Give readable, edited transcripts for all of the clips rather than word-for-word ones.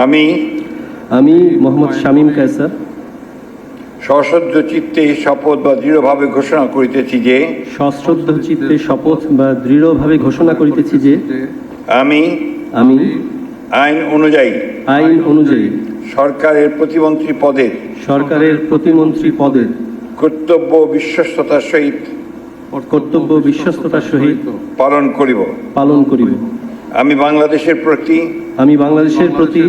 আমি মোহাম্মদ শামীম কায়সার সশ্রদ্ধ চিত্তে শপথ বা দৃঢ়ভাবে ঘোষণা করিতেছি যে সশ্রদ্ধ চিত্তে শপথ বা দৃঢ়ভাবে ঘোষণা করিতেছি যে আমি আইন অনুযায়ী সরকারের প্রতিমন্ত্রী পদের কর্তব্য বিশ্বস্ততার সহিত পালন করিব। আমি বাংলাদেশের প্রতি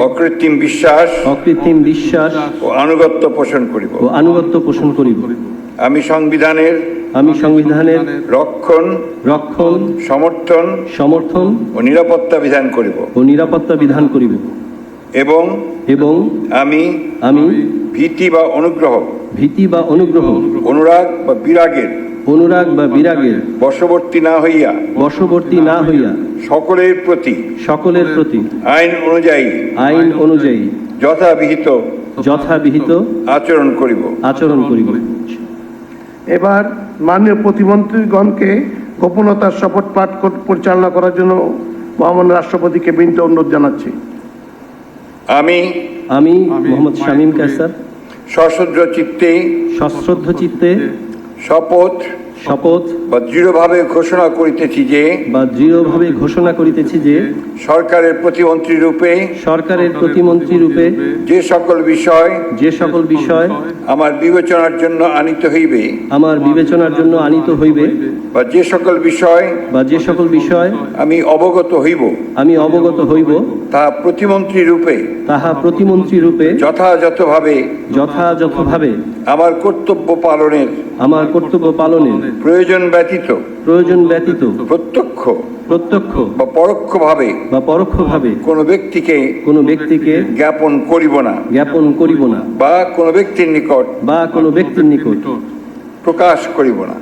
অকৃত্রিম বিশ্বাস ও আনুগত্য পোষণ করিব। আমি সংবিধানের রক্ষণ সমর্থন ও নিরাপত্তা বিধান করিব এবং আমি ভীতি বা অনুগ্রহ অনুরাগ বা বিরাগের বশবর্তী না হইয়া সকলের প্রতি আইন অনুযায়ী যথাবিহিত আচরণ করিব। এবার মাননীয় প্রতিমন্ত্রীগণকে গোপনতার শপথ পাঠ পরিচালনা করার জন্য মহামান্য রাষ্ট্রপতিকে বিনীত অনুরোধ জানাচ্ছি। আমি মোহাম্মদ শামীম কায়সার সশ্রদ্ধ চিত্তে শপথ বা দৃঢ়ভাবে ঘোষণা করিতেছি যে সরকারের প্রতিমন্ত্রী রূপে যে সকল বিষয় আমার বিবেচনার জন্য আনিত হইবে বা যে সকল বিষয় আমি অবগত হইব তাহা প্রতিমন্ত্রী রূপে যথাযথভাবে আমার কর্তব্য পালনের প্রয়োজন ব্যতীত প্রত্যক্ষ বা পরোক্ষভাবে কোনো ব্যক্তিকে জ্ঞাপন করিব না বা কোনো ব্যক্তির নিকট প্রকাশ করিব না।